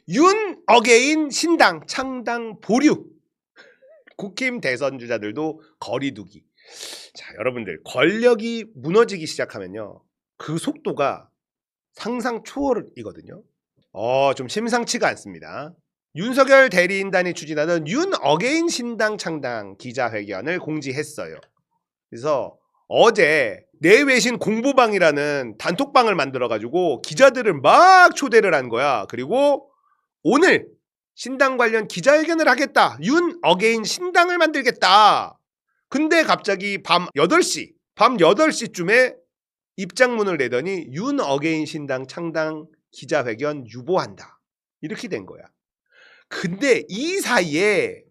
윤 어게인 신당 창당 보류. 국힘 대선 주자들도 거리두기. 자, 여러분들 권력이 무너지기 시작하면요. 그 속도가 상상 초월이거든요. 좀 심상치가 않습니다. 윤석열 대리인단이 추진하던 윤 어게인 신당 창당 기자회견을 공지했어요. 그래서 어제 내외신 공보방이라는 단톡방을 만들어가지고 기자들을 막 초대를 한 거야. 그리고 오늘 신당 관련 기자회견을 하겠다. 윤 어게인 신당을 만들겠다. 근데 갑자기 밤 8시쯤에 입장문을 내더니 윤 어게인 신당 창당 기자회견 유보한다. 이렇게 된 거야. 근데 이 사이에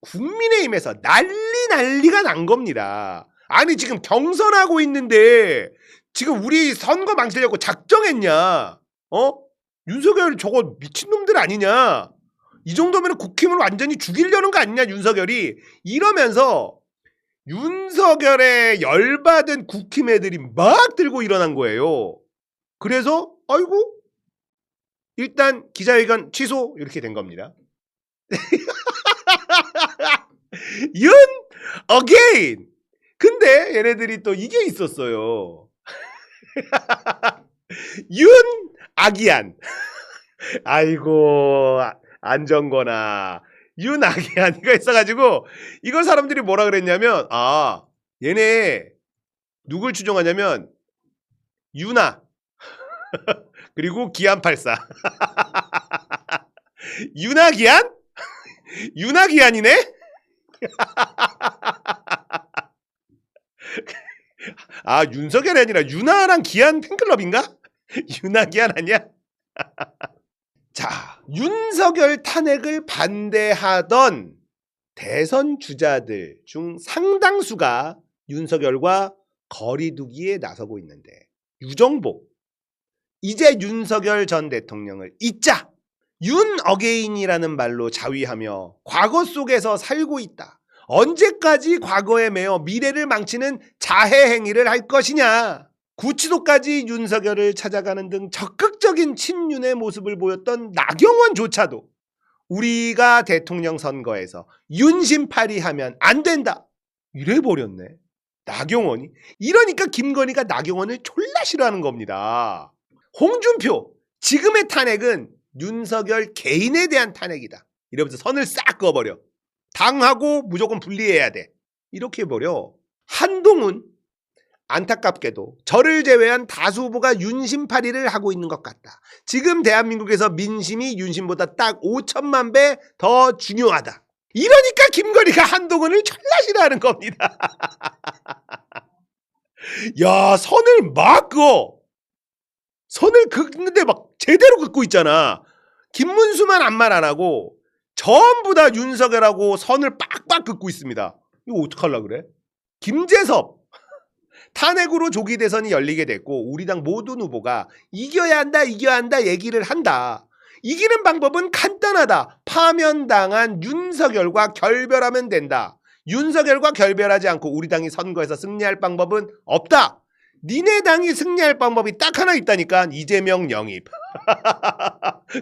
국민의힘에서 난리가 난 겁니다. 아니 지금 경선하고 있는데 지금 우리 선거 망치려고 작정했냐? 윤석열 저거 미친놈들 아니냐? 이 정도면 국힘을 완전히 죽이려는 거 아니냐 윤석열이. 이러면서 윤석열에 열받은 국힘 애들이 막 들고 일어난 거예요. 그래서 아이고 일단 기자회견 취소 이렇게 된 겁니다. 윤 어게인. 근데 얘네들이 또 이게 있었어요. 윤 아기안. 아이고 안정거나 윤 아기안이가 있어가지고 이걸 사람들이 뭐라 그랬냐면 얘네 누굴 추종하냐면 윤아 그리고 기안84 윤아 기안? 윤아 기안이네? 윤석열이 아니라 윤아랑 기안 팬클럽인가? 윤아 기안 아니야? 자, 윤석열 탄핵을 반대하던 대선 주자들 중 상당수가 윤석열과 거리두기에 나서고 있는데 유정복 이제 윤석열 전 대통령을 잊자. 윤 어게인이라는 말로 자위하며 과거 속에서 살고 있다. 언제까지 과거에 매여 미래를 망치는 자해 행위를 할 것이냐. 구치소까지 윤석열을 찾아가는 등 적극적인 친윤의 모습을 보였던 나경원조차도 우리가 대통령 선거에서 윤심팔이하면 안 된다. 이래버렸네. 나경원이. 이러니까 김건희가 나경원을 졸라 싫어하는 겁니다. 홍준표 지금의 탄핵은 윤석열 개인에 대한 탄핵이다. 이러면서 선을 싹 그어버려. 당하고 무조건 분리해야 돼. 이렇게 해버려. 한동훈 안타깝게도 저를 제외한 다수 후보가 윤심팔이를 하고 있는 것 같다. 지금 대한민국에서 민심이 윤심보다 딱 5천만 배 더 중요하다. 이러니까 김건희가 한동훈을 졸라 싫어하는 겁니다. 야, 선을 막 그어. 선을 긋는데 막 제대로 긋고 있잖아. 김문수만 아무 말 안 하고 전부 다 윤석열하고 선을 빡빡 긋고 있습니다. 이거 어떡하려고 그래? 김재섭 탄핵으로 조기 대선이 열리게 됐고 우리 당 모든 후보가 이겨야 한다 얘기를 한다. 이기는 방법은 간단하다. 파면당한 윤석열과 결별하면 된다. 윤석열과 결별하지 않고 우리 당이 선거에서 승리할 방법은 없다. 니네 당이 승리할 방법이 딱 하나 있다니까. 이재명 영입.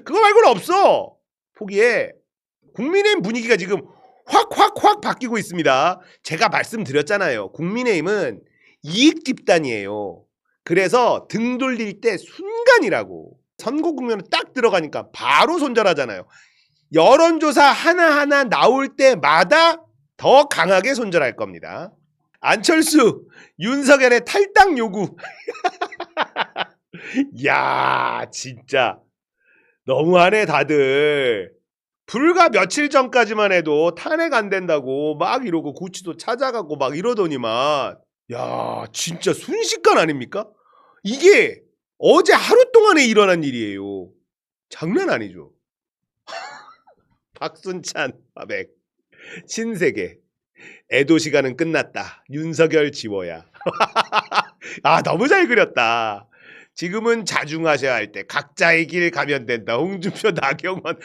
그거 말고는 없어. 포기해. 국민의힘 분위기가 지금 확 바뀌고 있습니다. 제가 말씀드렸잖아요. 국민의힘은 이익 집단이에요. 그래서 등 돌릴 때 순간이라고. 선거 국면에 딱 들어가니까 바로 손절하잖아요. 여론조사 하나하나 나올 때마다 더 강하게 손절할 겁니다. 안철수, 윤석열의 탈당 요구. 야, 진짜 너무하네 다들. 불과 며칠 전까지만 해도 탄핵 안 된다고 막 이러고 구치소 찾아가고 막 이러더니만 야, 진짜 순식간 아닙니까? 이게 어제 하루 동안에 일어난 일이에요. 장난 아니죠. 박순찬, 화백, 신세계, 애도 시간은 끝났다. 윤석열 지워야. 너무 잘 그렸다. 지금은 자중하셔야 할 때 각자의 길 가면 된다. 홍준표, 나경원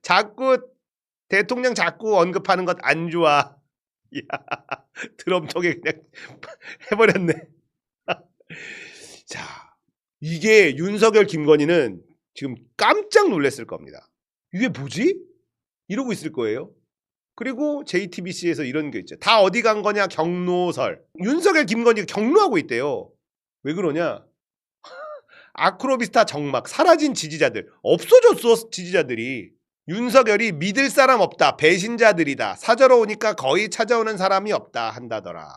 자꾸 대통령 자꾸 언급하는 것 안 좋아. 드럼통에 그냥 해버렸네. 자, 이게 윤석열 김건희는 지금 깜짝 놀랐을 겁니다. 이게 뭐지? 이러고 있을 거예요. 그리고 JTBC에서 이런 게 있죠. 다 어디 간 거냐 경로설. 윤석열 김건희가 경로하고 있대요. 왜 그러냐? 아크로비스타 정막 사라진 지지자들. 없어졌어 지지자들이. 윤석열이 믿을 사람 없다. 배신자들이다. 사저러 오니까 거의 찾아오는 사람이 없다 한다더라.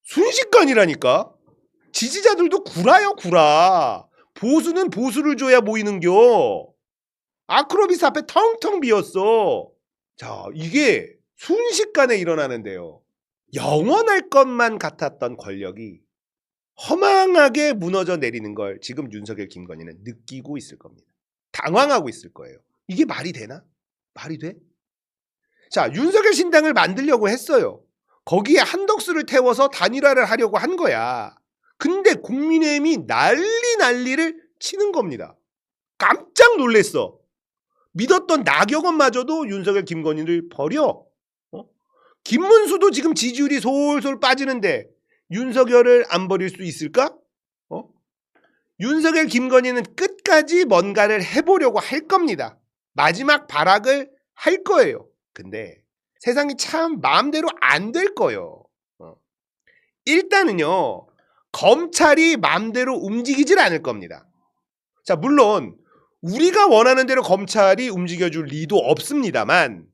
순식간이라니까. 지지자들도 구라요 구라. 보수는 보수를 줘야 모이는겨. 아크로비스 앞에 텅텅 비었어. 자, 이게 순식간에 일어나는데요. 영원할 것만 같았던 권력이 허망하게 무너져 내리는 걸 지금 윤석열 김건희는 느끼고 있을 겁니다. 당황하고 있을 거예요. 이게 말이 되나? 말이 돼? 자, 윤석열 신당을 만들려고 했어요. 거기에 한덕수를 태워서 단일화를 하려고 한 거야. 근데 국민의힘이 난리를 치는 겁니다. 깜짝 놀랬어. 믿었던 나경원마저도 윤석열 김건희를 버려. 김문수도 지금 지지율이 솔솔 빠지는데 윤석열을 안 버릴 수 있을까? 윤석열 김건희는 끝까지 뭔가를 해보려고 할 겁니다. 마지막 발악을 할 거예요. 근데 세상이 참 마음대로 안 될 거예요. 일단은요. 검찰이 마음대로 움직이질 않을 겁니다. 자, 물론 우리가 원하는 대로 검찰이 움직여줄 리도 없습니다만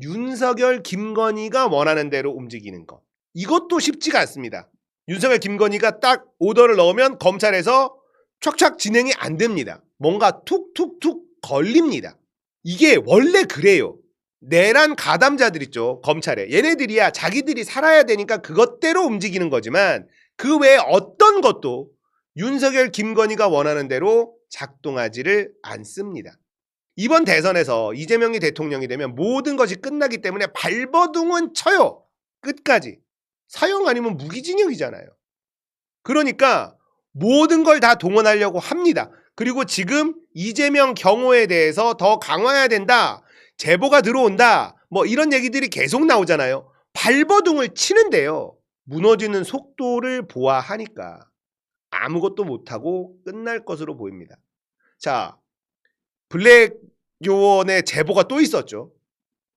윤석열 김건희가 원하는 대로 움직이는 것, 이것도 쉽지가 않습니다. 윤석열 김건희가 딱 오더를 넣으면 검찰에서 촥촥 진행이 안 됩니다. 뭔가 툭툭툭 걸립니다. 이게 원래 그래요. 내란 가담자들 있죠, 검찰에. 얘네들이야 자기들이 살아야 되니까 그것대로 움직이는 거지만 그 외에 어떤 것도 윤석열 김건희가 원하는 대로 작동하지를 않습니다. 이번 대선에서 이재명이 대통령이 되면 모든 것이 끝나기 때문에 발버둥은 쳐요. 끝까지. 사형 아니면 무기징역이잖아요. 그러니까 모든 걸 다 동원하려고 합니다. 그리고 지금 이재명 경호에 대해서 더 강화해야 된다. 제보가 들어온다. 뭐 이런 얘기들이 계속 나오잖아요. 발버둥을 치는데요. 무너지는 속도를 보아하니까 아무것도 못하고 끝날 것으로 보입니다. 자, 블랙 요원의 제보가 또 있었죠.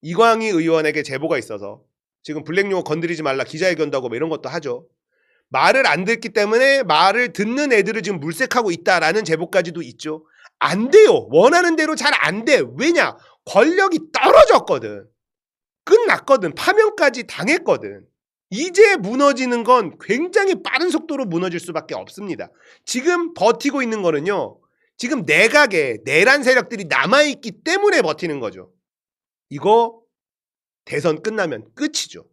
이광희 의원에게 제보가 있어서 지금 블랙 요원 건드리지 말라 기자회견도 하고 뭐 이런 것도 하죠. 말을 안 듣기 때문에 말을 듣는 애들을 지금 물색하고 있다라는 제보까지도 있죠. 안 돼요. 원하는 대로 잘 안 돼. 왜냐? 권력이 떨어졌거든. 끝났거든. 파면까지 당했거든. 이제 무너지는 건 굉장히 빠른 속도로 무너질 수밖에 없습니다. 지금 버티고 있는 거는요. 지금 내각에 내란 세력들이 남아있기 때문에 버티는 거죠. 이거 대선 끝나면 끝이죠.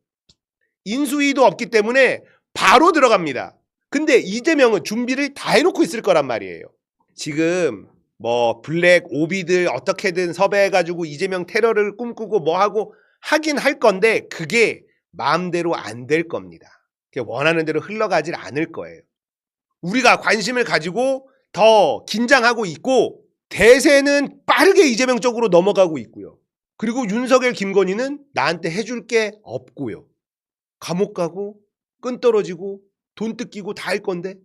인수위도 없기 때문에 바로 들어갑니다. 근데 이재명은 준비를 다 해놓고 있을 거란 말이에요. 지금 뭐 블랙 오비들 어떻게든 섭외해가지고 이재명 테러를 꿈꾸고 뭐하고 하긴 할 건데 그게 마음대로 안 될 겁니다. 원하는 대로 흘러가질 않을 거예요. 우리가 관심을 가지고 더 긴장하고 있고 대세는 빠르게 이재명 쪽으로 넘어가고 있고요. 그리고 윤석열 김건희는 나한테 해줄 게 없고요. 감옥 가고 끈 떨어지고 돈 뜯기고 다 할 건데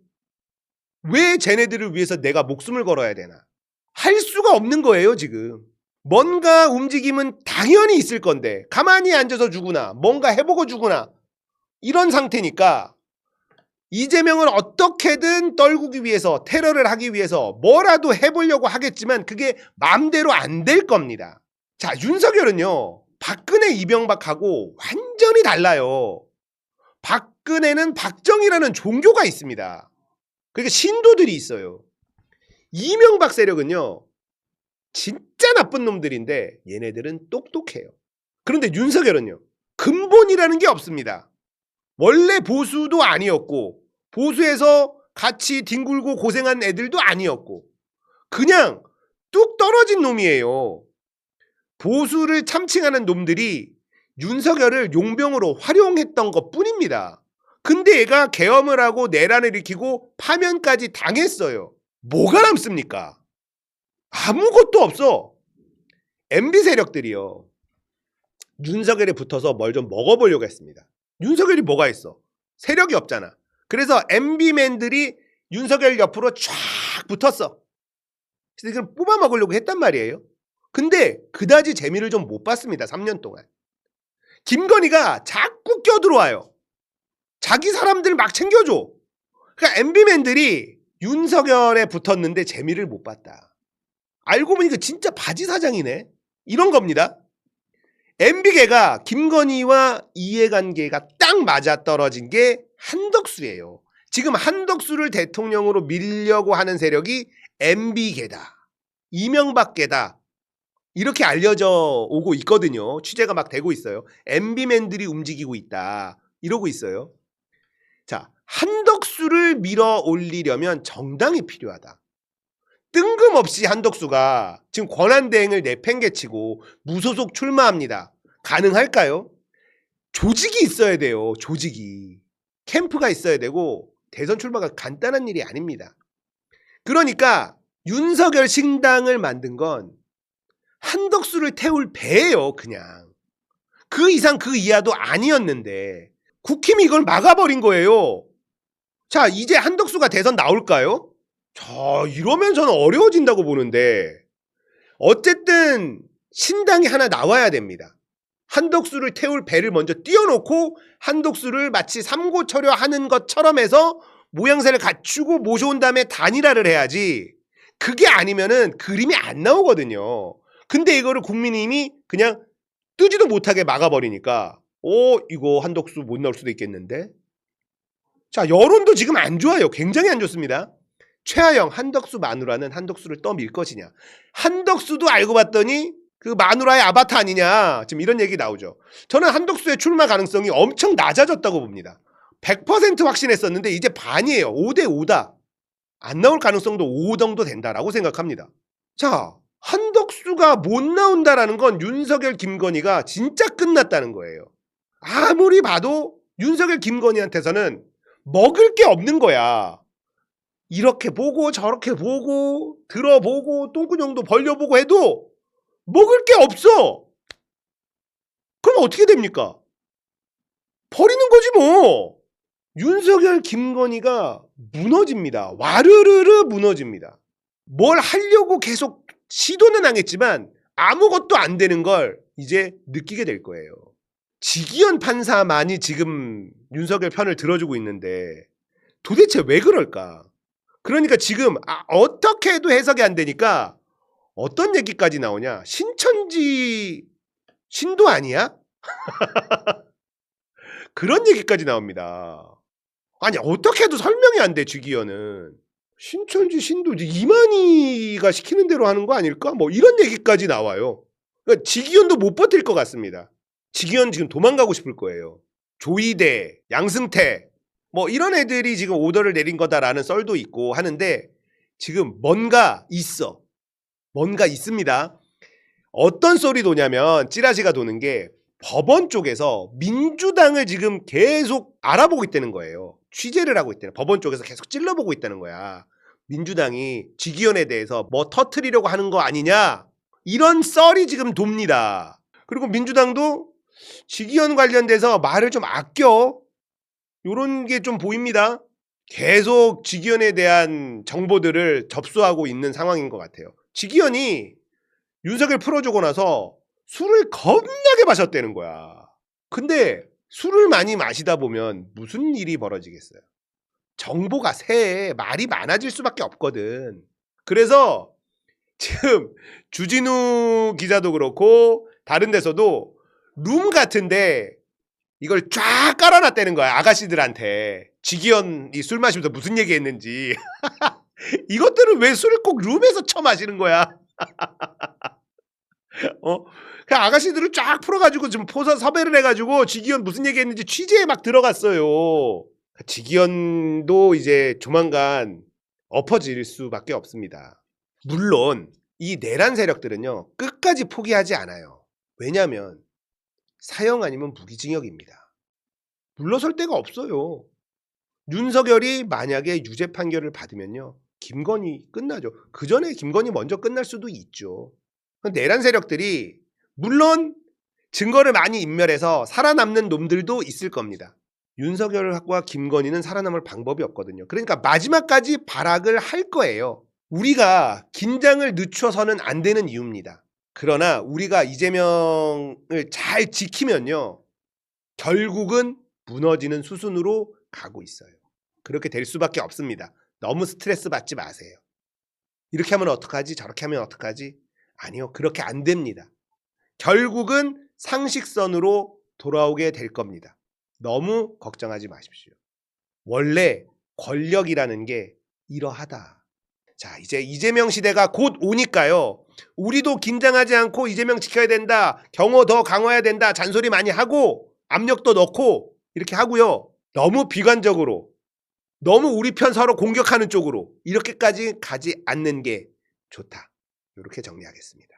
왜 쟤네들을 위해서 내가 목숨을 걸어야 되나? 할 수가 없는 거예요 지금. 뭔가 움직임은 당연히 있을 건데 가만히 앉아서 주구나 뭔가 해보고 주구나 이런 상태니까 이재명을 어떻게든 떨구기 위해서 테러를 하기 위해서 뭐라도 해보려고 하겠지만 그게 마음대로 안 될 겁니다. 자, 윤석열은요 박근혜 이명박하고 완전히 달라요. 박근혜는 박정희라는 종교가 있습니다. 그러니까 신도들이 있어요. 이명박 세력은요 진짜 나쁜 놈들인데 얘네들은 똑똑해요. 그런데 윤석열은요 근본이라는 게 없습니다. 원래 보수도 아니었고 보수에서 같이 뒹굴고 고생한 애들도 아니었고 그냥 뚝 떨어진 놈이에요. 보수를 참칭하는 놈들이 윤석열을 용병으로 활용했던 것 뿐입니다. 근데 얘가 계엄을 하고 내란을 일으키고 파면까지 당했어요. 뭐가 남습니까? 아무것도 없어. MB 세력들이요 윤석열에 붙어서 뭘 좀 먹어보려고 했습니다. 윤석열이 뭐가 있어? 세력이 없잖아. 그래서 MB맨들이 윤석열 옆으로 쫙 붙었어. 그래서 이걸 뽑아 먹으려고 했단 말이에요. 근데 그다지 재미를 좀 못 봤습니다. 3년 동안. 김건희가 자꾸 껴들어와요. 자기 사람들 막 챙겨줘. 그러니까 MB맨들이 윤석열에 붙었는데 재미를 못 봤다. 알고 보니까 진짜 바지 사장이네. 이런 겁니다. MB계가 김건희와 이해관계가 딱 맞아떨어진 게 한덕수예요. 지금 한덕수를 대통령으로 밀려고 하는 세력이 MB계다. 이명박계다. 이렇게 알려져 오고 있거든요. 취재가 막 되고 있어요. MB맨들이 움직이고 있다. 이러고 있어요. 자, 한덕수를 밀어 올리려면 정당이 필요하다. 뜬금없이 한덕수가 지금 권한대행을 내팽개치고 무소속 출마합니다. 가능할까요? 조직이 있어야 돼요. 조직이. 캠프가 있어야 되고 대선 출마가 간단한 일이 아닙니다. 그러니까 윤석열 신당을 만든 건 한덕수를 태울 배예요. 그냥. 그 이상 그 이하도 아니었는데 국힘이 이걸 막아버린 거예요. 자, 이제 한덕수가 대선 나올까요? 자, 이러면 저는 어려워진다고 보는데 어쨌든 신당이 하나 나와야 됩니다. 한덕수를 태울 배를 먼저 띄워놓고 한덕수를 마치 삼고철려하는 것처럼 해서 모양새를 갖추고 모셔온 다음에 단일화를 해야지. 그게 아니면은 그림이 안 나오거든요. 근데 이거를 국민의힘이 그냥 뜨지도 못하게 막아버리니까 이거 한덕수 못 나올 수도 있겠는데. 자, 여론도 지금 안 좋아요. 굉장히 안 좋습니다. 최하영, 한덕수 마누라는 한덕수를 떠밀 것이냐. 한덕수도 알고 봤더니 그 마누라의 아바타 아니냐. 지금 이런 얘기 나오죠. 저는 한덕수의 출마 가능성이 엄청 낮아졌다고 봅니다. 100% 확신했었는데 이제 반이에요. 5대 5다. 안 나올 가능성도 5 정도 된다라고 생각합니다. 자, 한덕수가 못 나온다라는 건 윤석열, 김건희가 진짜 끝났다는 거예요. 아무리 봐도 윤석열, 김건희한테서는 먹을 게 없는 거야. 이렇게 보고 저렇게 보고 들어보고 똥구녕도 벌려보고 해도 먹을 게 없어. 그럼 어떻게 됩니까? 버리는 거지 뭐. 윤석열, 김건희가 무너집니다. 와르르르 무너집니다. 뭘 하려고 계속 시도는 하겠지만 아무것도 안 되는 걸 이제 느끼게 될 거예요. 지기현 판사만이 지금 윤석열 편을 들어주고 있는데 도대체 왜 그럴까? 그러니까 지금 어떻게 해도 해석이 안 되니까 어떤 얘기까지 나오냐? 신천지 신도 아니야? 그런 얘기까지 나옵니다. 아니 어떻게 해도 설명이 안 돼. 지기현은 신천지 신도 이만희가 시키는 대로 하는 거 아닐까? 뭐 이런 얘기까지 나와요. 그러니까 지기현도 못 버틸 것 같습니다. 지기현 지금 도망가고 싶을 거예요. 조이대, 양승태 뭐 이런 애들이 지금 오더를 내린 거다라는 썰도 있고 하는데 지금 뭔가 있어. 뭔가 있습니다. 어떤 썰이 도냐면 찌라시가 도는 게 법원 쪽에서 민주당을 지금 계속 알아보고 있다는 거예요. 취재를 하고 있다는 법원 쪽에서 계속 찔러보고 있다는 거야. 민주당이 지기현에 대해서 뭐 터트리려고 하는 거 아니냐 이런 썰이 지금 돕니다. 그리고 민주당도 지기현 관련돼서 말을 좀 아껴 요런 게 좀 보입니다. 계속 지기현에 대한 정보들을 접수하고 있는 상황인 것 같아요. 지기현이 윤석열 풀어주고 나서 술을 겁나게 마셨다는 거야. 근데 술을 많이 마시다 보면 무슨 일이 벌어지겠어요? 정보가 새 말이 많아질 수밖에 없거든. 그래서 지금 주진우 기자도 그렇고 다른 데서도 룸 같은데 이걸 쫙 깔아놨다는 거야. 아가씨들한테. 지기현이 술 마시면서 무슨 얘기했는지. 이것들은 왜 술을 꼭 룸에서 처마시는 거야? 그냥 아가씨들을 쫙 풀어가지고 지금 포서 섭외를 해가지고 지기현 무슨 얘기했는지 취재에 막 들어갔어요. 지기현도 이제 조만간 엎어질 수밖에 없습니다. 물론 이 내란 세력들은요 끝까지 포기하지 않아요. 왜냐하면 사형 아니면 무기징역입니다. 물러설 데가 없어요. 윤석열이 만약에 유죄 판결을 받으면요 김건희 끝나죠. 그 전에 김건희 먼저 끝날 수도 있죠. 내란 세력들이 물론 증거를 많이 인멸해서 살아남는 놈들도 있을 겁니다. 윤석열과 김건희는 살아남을 방법이 없거든요. 그러니까 마지막까지 발악을 할 거예요. 우리가 긴장을 늦춰서는 안 되는 이유입니다. 그러나 우리가 이재명을 잘 지키면요, 결국은 무너지는 수순으로 가고 있어요. 그렇게 될 수밖에 없습니다. 너무 스트레스 받지 마세요. 이렇게 하면 어떡하지? 저렇게 하면 어떡하지? 아니요, 그렇게 안 됩니다. 결국은 상식선으로 돌아오게 될 겁니다. 너무 걱정하지 마십시오. 원래 권력이라는 게 이러하다. 자, 이제 이재명 시대가 곧 오니까요, 우리도 긴장하지 않고 이재명 지켜야 된다, 경호 더 강화해야 된다, 잔소리 많이 하고 압력도 넣고 이렇게 하고요, 너무 비관적으로, 너무 우리 편 서로 공격하는 쪽으로 이렇게까지 가지 않는 게 좋다. 이렇게 정리하겠습니다.